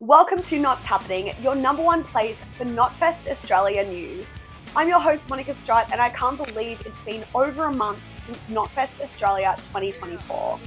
Welcome to Knots Happening, your number one place for Knotfest Australia news. I'm your host, Monica Strut, and I can't believe it's been over a month since Knotfest Australia 2024.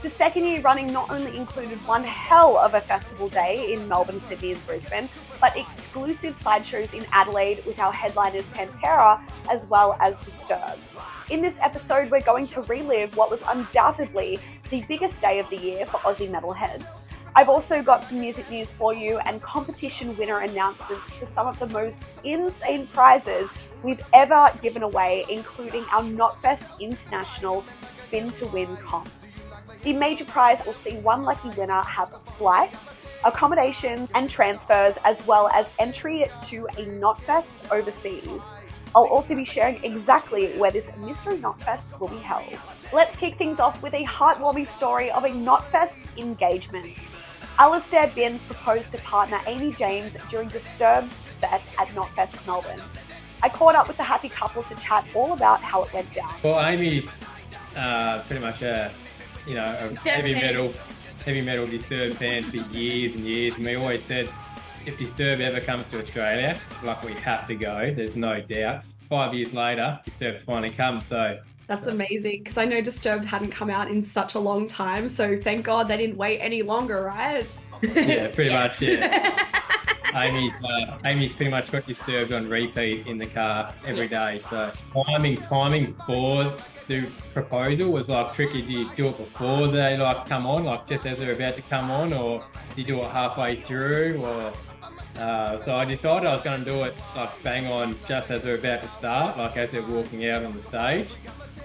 The second year running not only included one hell of a festival day in Melbourne, Sydney and Brisbane, but exclusive sideshows in Adelaide with our headliners Pantera as well as Disturbed. In this episode, we're going to relive what was undoubtedly the biggest day of the year for Aussie metalheads. I've also got some music news for you and competition winner announcements for some of the most insane prizes we've ever given away, including our Knotfest International Spin to Win comp. The major prize will see one lucky winner have flights, accommodation and transfers, as well as entry to a Knotfest overseas. I'll also be sharing exactly where this mystery Knotfest will be held. Let's kick things off with a heartwarming story of a Knotfest engagement. Alistair Binns proposed to partner Amy James during Disturbed's set at Knotfest Melbourne. I caught up with the happy couple to chat all about how it went down. Well, Amy's pretty much a heavy metal Disturbed fan for years and years, and we always said, if Disturbed ever comes to Australia, like we have to go, there's no doubts. 5 years later, Disturbed's finally come, so... That's amazing, because I know Disturbed hadn't come out in such a long time, so thank God they didn't wait any longer, right? Yeah, pretty much, yeah. Amy's pretty much got Disturbed on repeat in the car every day, so timing for the proposal was like tricky. Do you do it before they come on, like just as they're about to come on, or do you do it halfway through, or... So I decided I was going to do it like bang on just as they're about to start, like as they're walking out on the stage.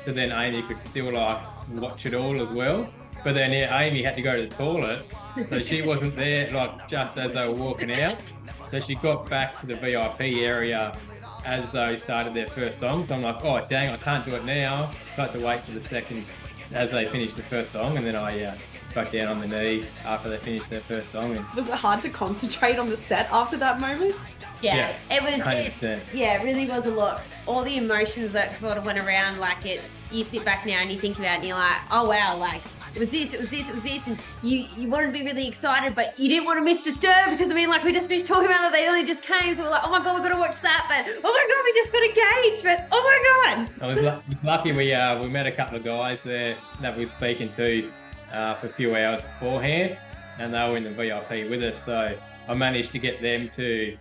So then Amy could still watch it all as well. But then Amy had to go to the toilet, so she wasn't there just as they were walking out. So she got back to the VIP area as they started their first song. So I'm like, oh dang, I can't do it now. Got to wait for the second as they finished the first song, and then I got down on the knee after they finished their first song. And was it hard to concentrate on the set after that moment? Yeah, it was. 100%. It really was a lot. All the emotions that sort of went around, you sit back now and you think about it and you're like, oh wow, it was this, and you wanted to be really excited, but you didn't want to miss Disturbed because we just finished talking about that they only just came, so we're like, oh my god, we've got to watch that, but oh my god, we just got engaged, but oh my god. I was lucky we met a couple of guys there that we were speaking to for a few hours beforehand, and they were in the VIP with us, so I managed to get them to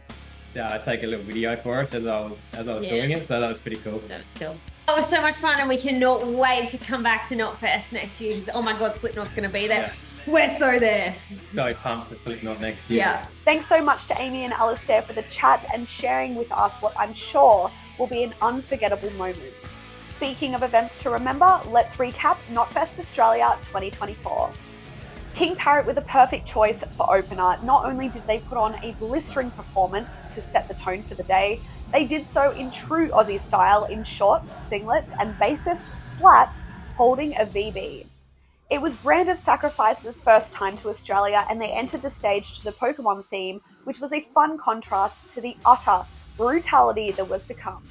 take a little video for us as I was doing it, so that was pretty cool. That was cool. It was so much fun, and we cannot wait to come back to Knotfest next year because, oh my god, Slipknot's going to be there. Yeah. We're so there. So pumped for Slipknot next year. Yeah. Thanks so much to Amy and Alistair for the chat and sharing with us what I'm sure will be an unforgettable moment. Speaking of events to remember, let's recap Knotfest Australia 2024. King Parrot were the perfect choice for opener. Not only did they put on a blistering performance to set the tone for the day, they did so in true Aussie style in shorts, singlets and bassist slats holding a VB. It was Brand of Sacrifice's first time to Australia, and they entered the stage to the Pokemon theme, which was a fun contrast to the utter brutality that was to come.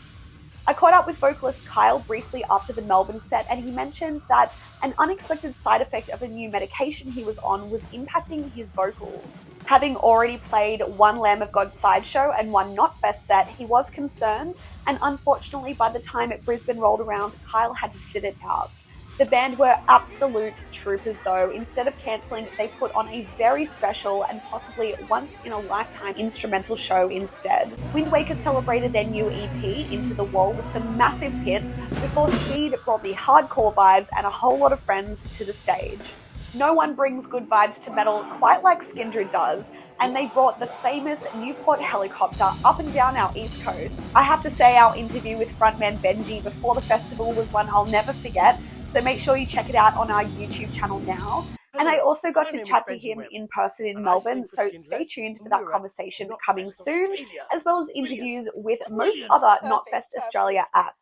I caught up with vocalist Kyle briefly after the Melbourne set, and he mentioned that an unexpected side effect of a new medication he was on was impacting his vocals. Having already played one Lamb of God sideshow and one Knotfest set, he was concerned, and unfortunately by the time Brisbane rolled around, Kyle had to sit it out. The band were absolute troopers though. Instead of cancelling, they put on a very special and possibly once-in-a-lifetime instrumental show instead. Wind Waker celebrated their new EP, Into the Wall, with some massive hits before Speed brought the hardcore vibes and a whole lot of friends to the stage. No one brings good vibes to metal quite like 𝐔𝐮𝑑 does, and they brought the famous Newport helicopter up and down our East Coast. I have to say our interview with frontman Benji before the festival was one I'll never forget, so make sure you check it out on our YouTube channel now. And I also got to chat to him in person in Melbourne, so stay tuned for that conversation coming soon, as well as interviews with most other Knotfest Australia acts.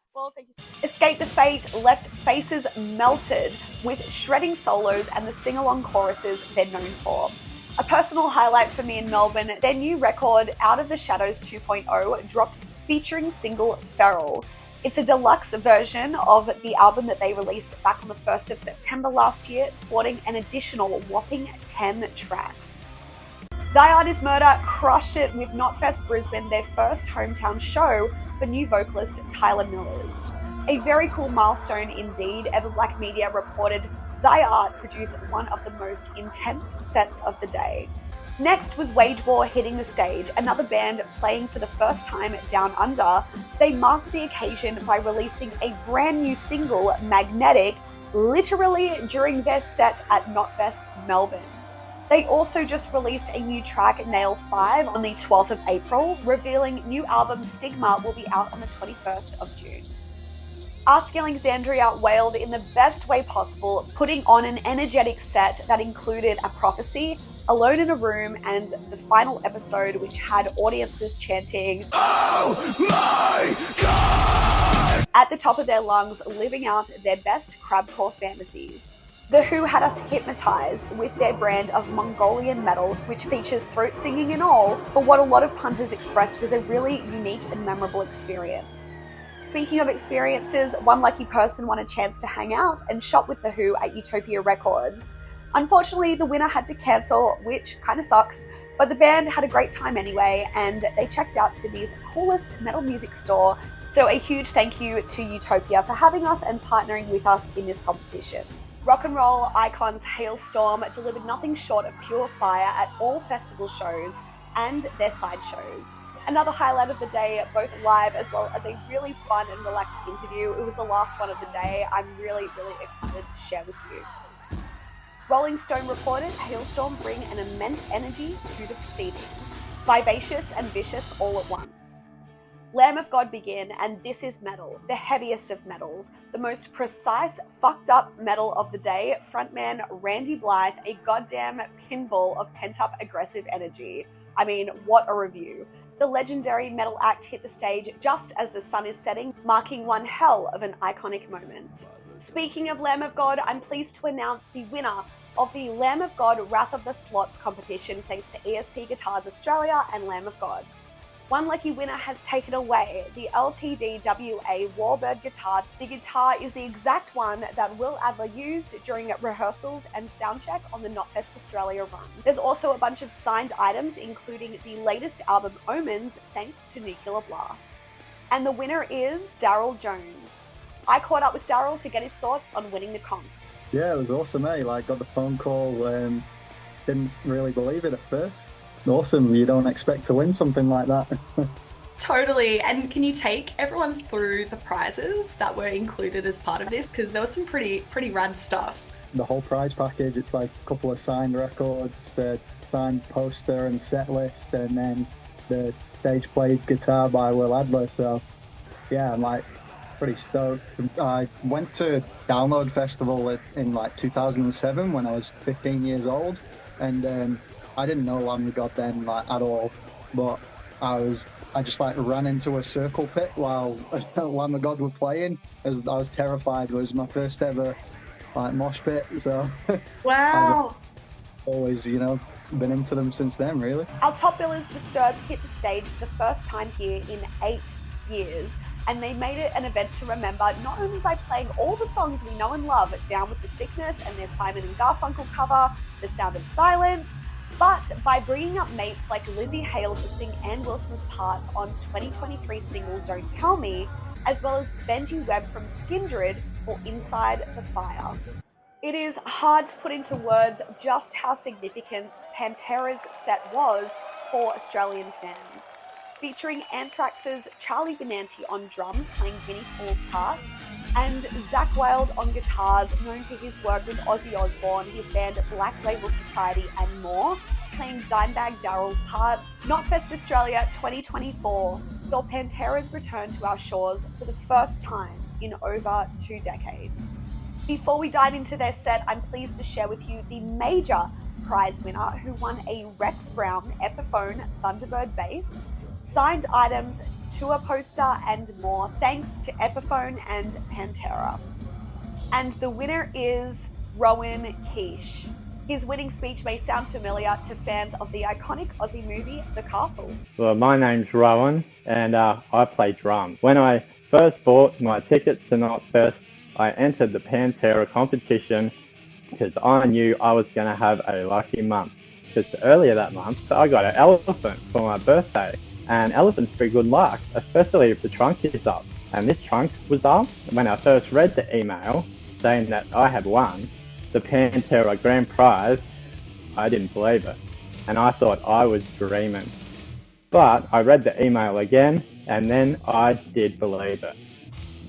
Escape the Fate left faces melted with shredding solos and the sing-along choruses they're known for. A personal highlight for me in Melbourne, their new record, Out of the Shadows 2.0, dropped featuring single Feral. It's a deluxe version of the album that they released back on the 1st of September last year, sporting an additional whopping 10 tracks. 𝐊𝐭𝐼𝐿𝐼 crushed it with Knotfest Brisbane, their first hometown show for new vocalist Tyler Millers. A very cool milestone indeed. Everblack Media reported 𝐊𝐼𝐿𝐼 produced one of the most intense sets of the day. Next was �WageWar hitting the stage, another band playing for the first time down under. They marked the occasion by releasing a brand new single, Magnetic, literally during their set at Knotfest Melbourne. They also just released a new track, Nail 5, on the 12th of April, revealing new album Stigma will be out on the 21st of June. 𝐷𝑒𝑠𝑡𝑒𝑎𝑙 wailed in the best way possible, putting on an energetic set that included A Prophecy, Alone in a Room, and the final episode, which had audiences chanting, "Oh my God!" at the top of their lungs, living out their best crabcore fantasies. The Who had us hypnotized with their brand of Mongolian metal, which features throat singing and all, for what a lot of punters expressed was a really unique and memorable experience. Speaking of experiences, one lucky person won a chance to hang out and shop with The Who at Utopia Records. Unfortunately, the winner had to cancel, which kind of sucks, but the band had a great time anyway, and they checked out Sydney's coolest metal music store, so a huge thank you to Utopia for having us and partnering with us in this competition. Rock and roll icons Halestorm delivered nothing short of pure fire at all festival shows and their side shows. Another highlight of the day, both live as well as a really fun and relaxed interview. It was the last one of the day. I'm really excited to share with you. Rolling Stone reported Halestorm bring an immense energy to the proceedings. Vivacious and vicious all at once. Lamb of God begin, and this is metal, the heaviest of metals, the most precise, fucked up metal of the day. Frontman Randy Blythe, a goddamn pinball of pent-up aggressive energy. I mean, what a review. The legendary metal act hit the stage just as the sun is setting, marking one hell of an iconic moment. Speaking of Lamb of God, I'm pleased to announce the winner of the Lamb of God Wrath of the Slots competition, thanks to ESP Guitars Australia and Lamb of God. One lucky winner has taken away the LTD-WA Warbird guitar. The guitar is the exact one that 𝐿𝐿𝐼 used during rehearsals and soundcheck on the Knotfest Australia run. There's also a bunch of signed items, including the latest album Omens, thanks to Nuclear Blast. And the winner is Daryl Jones. I caught up with Daryl to get his thoughts on winning the comp. Yeah, it was awesome, eh? Got the phone call, didn't really believe it at first. Awesome, you don't expect to win something like that. Totally. And can you take everyone through the prizes that were included as part of this? Because there was some pretty rad stuff. The whole prize package, it's like a couple of signed records, the signed poster and set list, and then the stage played guitar by 𝐿𝐿𝐼. So yeah, I'm pretty stoked. I went to Download Festival in 2007 when I was 15 years old, and I didn't know Lamb of God then at all, but I just ran into a circle pit while Lamb of God were playing. I was terrified. It was my first ever mosh pit, so Wow. I've always been into them since then, really. Our top billers Disturbed hit the stage for the first time here in 8 years, and they made it an event to remember, not only by playing all the songs we know and love, Down with the Sickness and their Simon and Garfunkel cover, The Sound of Silence, but by bringing up mates like Lizzie Hale to sing Ann Wilson's parts on 2023 single Don't Tell Me, as well as Benji Webb from Skindred for Inside the Fire. It is hard to put into words just how significant Pantera's set was for Australian fans. Featuring Anthrax's Charlie Benanti on drums playing Vinnie Paul's parts, and Zakk Wylde on guitars, known for his work with Ozzy Osbourne, his band Black Label Society and more, playing Dimebag Darrell's parts. Knotfest Australia 2024 saw Pantera's return to our shores for the first time in over 2 decades. Before we dive into their set, I'm pleased to share with you the major prize winner who won a Rex Brown Epiphone Thunderbird bass, signed items, tour poster, and more, thanks to Epiphone and Pantera. And the winner is Rowan Keesh. His winning speech may sound familiar to fans of the iconic Aussie movie The Castle. Well, my name's Rowan, and I play drums. When I first bought my tickets to Knotfest, I entered the Pantera competition because I knew I was going to have a lucky month. because earlier that month I got an elephant for my birthday. And elephants bring good luck, especially if the trunk is up. And this trunk was up. When I first read the email saying that I had won the Pantera grand prize, I didn't believe it. And I thought I was dreaming. But I read the email again, and then I did believe it.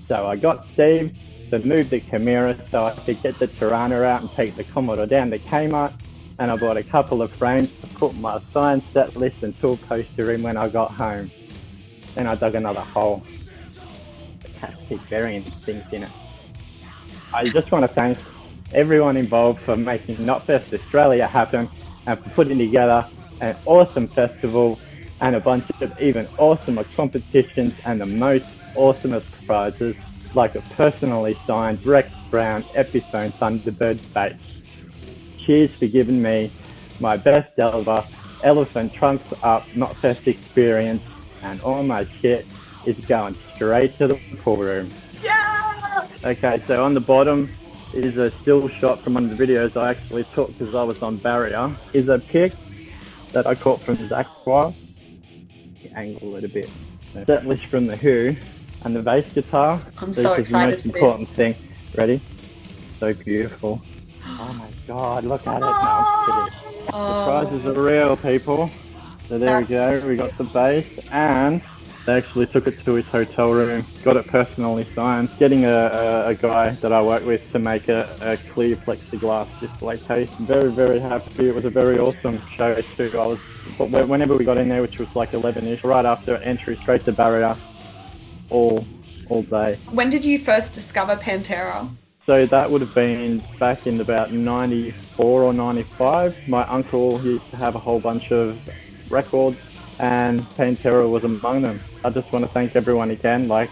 So I got Steve to move the Chimera so I could get the Tirana out and take the Commodore down to Kmart. And I bought a couple of frames to put my sign, set list and tool poster in when I got home. Then I dug another hole. The cats keep burying things in it. I just want to thank everyone involved for making Knotfest Australia happen and for putting together an awesome festival and a bunch of even awesomer competitions and the most awesomest prizes, like a personally signed Rex Brown Epiphone Thunderbird bass. Cheers for giving me my best ever elephant trunks up Knotfest experience, and all my shit is going straight to the pool room. Yeah! Okay, so on the bottom is a still shot from one of the videos I actually took because I was on barrier. Is a pic that I caught from 𝐬𝐧𝐝. Angle it a bit. Set list from the Who and the bass guitar. I'm so excited for this is the most important thing. Ready? So beautiful. Oh my God, look at it. No, I'm kidding. The prizes are real, people. So there we go. We got the bass, and they actually took it to his hotel room, got it personally signed. Getting a guy that I work with to make a clear plexiglass display case. Very, very happy. It was a very awesome show too. Whenever we got in there, which was like 11ish, right after entry, straight to barrier, all day. When did you first discover Pantera? So that would have been back in about 94 or 95. My uncle used to have a whole bunch of records and Pantera was among them. I just want to thank everyone again, like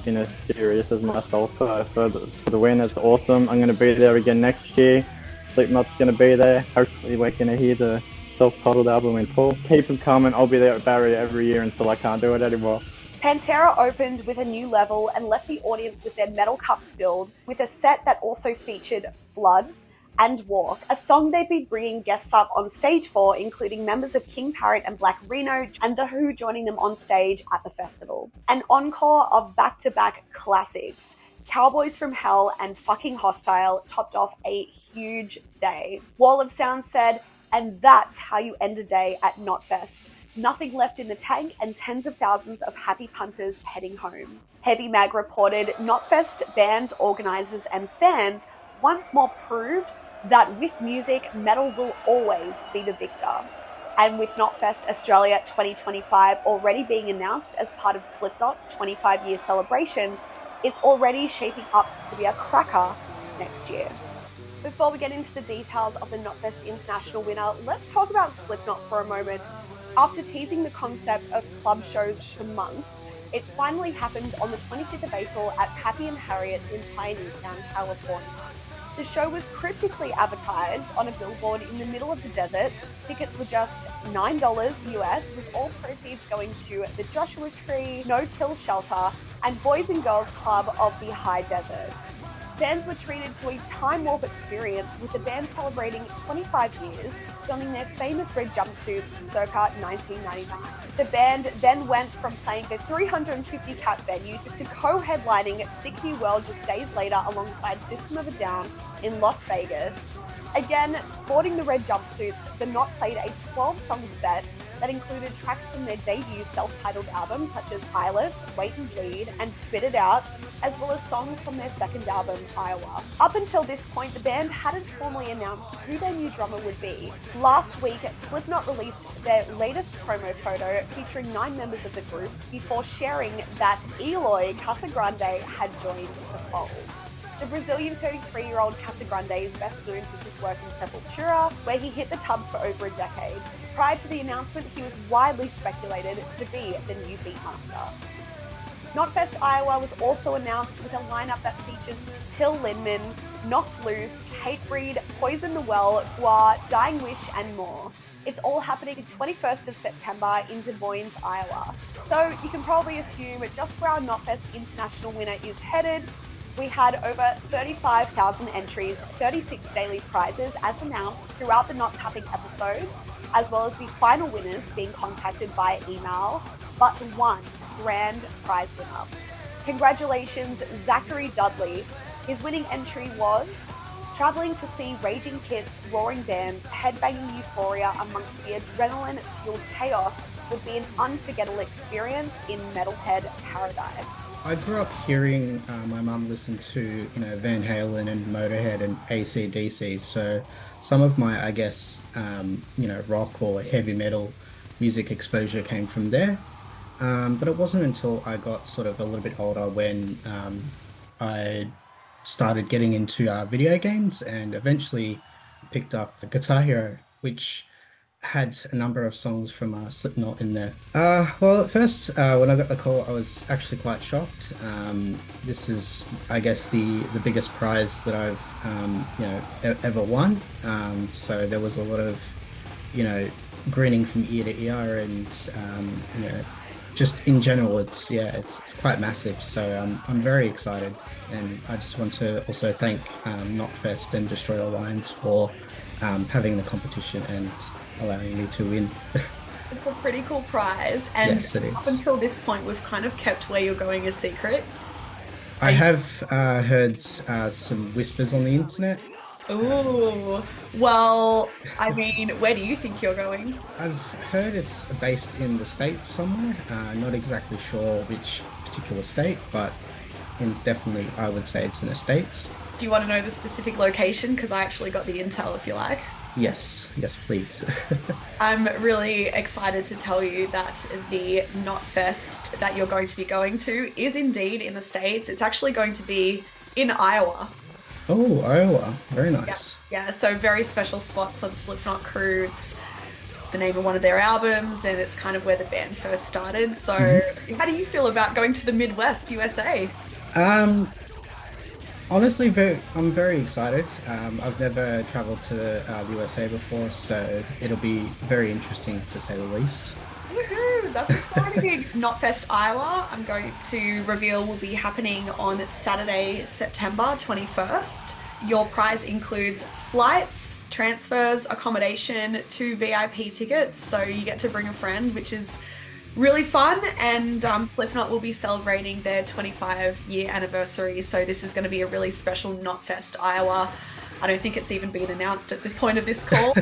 in as serious as myself for the win. It's awesome. I'm going to be there again next year. Slipknot's going to be there. Hopefully we're going to hear the self-titled album in full. Keep them coming. I'll be there at Barrier every year until I can't do it anymore. Pantera opened with a new level and left the audience with their metal cups filled, with a set that also featured Floods and Walk, a song they'd be bringing guests up on stage for, including members of King Parrot and Black Rhino, and The Who joining them on stage at the festival. An encore of back-to-back classics, Cowboys from Hell and Fucking Hostile, topped off a huge day. Wall of Sound said, "And that's how you end a day at Knotfest. Nothing left in the tank and tens of thousands of happy punters heading home." Heavy Mag reported, Knotfest bands, organisers and fans once more proved that with music, metal will always be the victor. And with Knotfest Australia 2025 already being announced as part of Slipknot's 25-year celebrations, it's already shaping up to be a cracker next year. Before we get into the details of the Knotfest International winner, let's talk about Slipknot for a moment. After teasing the concept of club shows for months, it finally happened on the 25th of April at Pappy and Harriet's in Pioneertown, California. The show was cryptically advertised on a billboard in the middle of the desert. Tickets were just $9 US, with all proceeds going to the Joshua Tree No Kill Shelter and Boys and Girls Club of the High Desert. Fans were treated to a time warp experience, with the band celebrating 25 years, donning their famous red jumpsuits circa 1999. The band then went from playing the 350-cap venue to co-headlining Sick New World just days later alongside System of a Down in Las Vegas. Again, sporting the red jumpsuits, the Knot played a 12-song set that included tracks from their debut self-titled album, such as Eyeless, Wait and Bleed, and Spit It Out, as well as songs from their second album, Iowa. Up until this point, the band hadn't formally announced who their new drummer would be. Last week, Slipknot released their latest promo photo featuring 9 members of the group before sharing that 𝐿𝐼𝐒 had joined the fold. The Brazilian 33-year-old 𝐂𝐾𝐍𝐲 is best known for his work in Sepultura, where he hit the tubs for over a decade. Prior to the announcement, he was widely speculated to be the new Beatmaster. Knotfest Iowa was also announced with a lineup that features Till Lindemann, Knocked Loose, Hatebreed, Poison the Well, 𝐷𝑒, Dying Wish, and more. It's all happening 21st of September in Des Moines, Iowa. So you can probably assume just where our Knotfest International winner is headed. We had over 35,000 entries, 36 daily prizes as announced throughout the Not Tapping episodes, as well as the final winners being contacted via email, but one grand prize winner. Congratulations, Zachary Dudley. His winning entry was travelling to see raging kids, roaring bands, headbanging euphoria amongst the adrenaline-fueled chaos would be an unforgettable experience in metalhead paradise. I grew up hearing my mum listen to, Van Halen and Motorhead and AC/DC. So some of my, I guess, rock or heavy metal music exposure came from there. But it wasn't until I got sort of a little bit older when I started getting into video games and eventually picked up Guitar Hero, which had a number of songs from Slipknot in there. Well, at first, when I got the call, I was actually quite shocked. This is, I guess, the biggest prize that I've, ever won. So there was a lot of, grinning from ear to ear, and just in general, it's quite massive. So I'm very excited, and I just want to also thank Knotfest and Destroy All Lines for having the competition and allowing me to win. It's a pretty cool prize, and yes, it is. Up until this point, we've kind of kept where you're going a secret. I have heard some whispers on the internet. Ooh, well, I mean, where do you think you're going? I've heard it's based in the States somewhere. Not exactly sure which particular state, but definitely I would say it's in the States. Do you want to know the specific location? Because I actually got the intel, if you like. Yes, please. I'm really excited to tell you that the Knotfest that you're going to be going to is indeed in the States. It's actually going to be in Iowa. Oh, Iowa. Very nice. Yeah, so very special spot for the Slipknot crew. It's the name of one of their albums, and it's kind of where the band first started. So How do you feel about going to the Midwest, USA? Honestly, I'm very excited. I've never traveled to the USA before, so it'll be very interesting to say the least. Woohoo! That's exciting. Knotfest Iowa, I'm going to reveal, will be happening on Saturday, September 21st. Your prize includes flights, transfers, accommodation, 2 VIP tickets, so you get to bring a friend, which is really fun. And Slipknot will be celebrating their 25-year anniversary, so this is going to be a really special Knotfest Iowa. I don't think it's even been announced at the point of this call.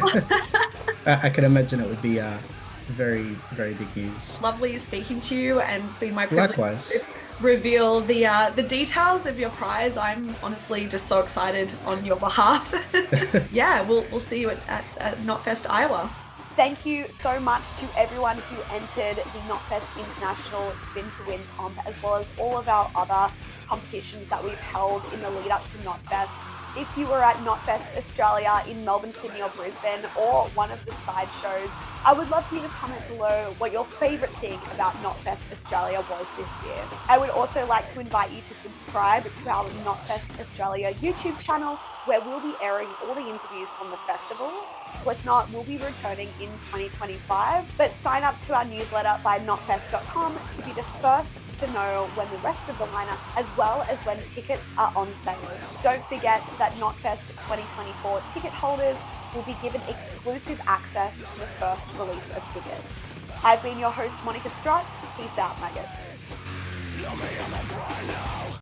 I can imagine it would be very, very big news. Lovely speaking to you, and it's been my privilege Likewise. to reveal the details of your prize. I'm honestly just so excited on your behalf. Yeah, we'll see you at Knotfest Iowa. Thank you so much to everyone who entered the Knotfest International Spin to Win comp, as well as all of our other competitions that we've held in the lead up to Knotfest. If you were at Knotfest Australia in Melbourne, Sydney or Brisbane, or one of the side shows, I would love for you to comment below what your favourite thing about Knotfest Australia was this year. I would also like to invite you to subscribe to our Knotfest Australia YouTube channel, where we'll be airing all the interviews from the festival. Slipknot will be returning in 2025, but sign up to our newsletter via knotfest.com to be the first to know when the rest of the lineup, as well as when tickets are on sale. Don't forget that Knotfest 2024 ticket holders will be given exclusive access to the first release of tickets. I've been your host, Monica Strut. Peace out, maggots.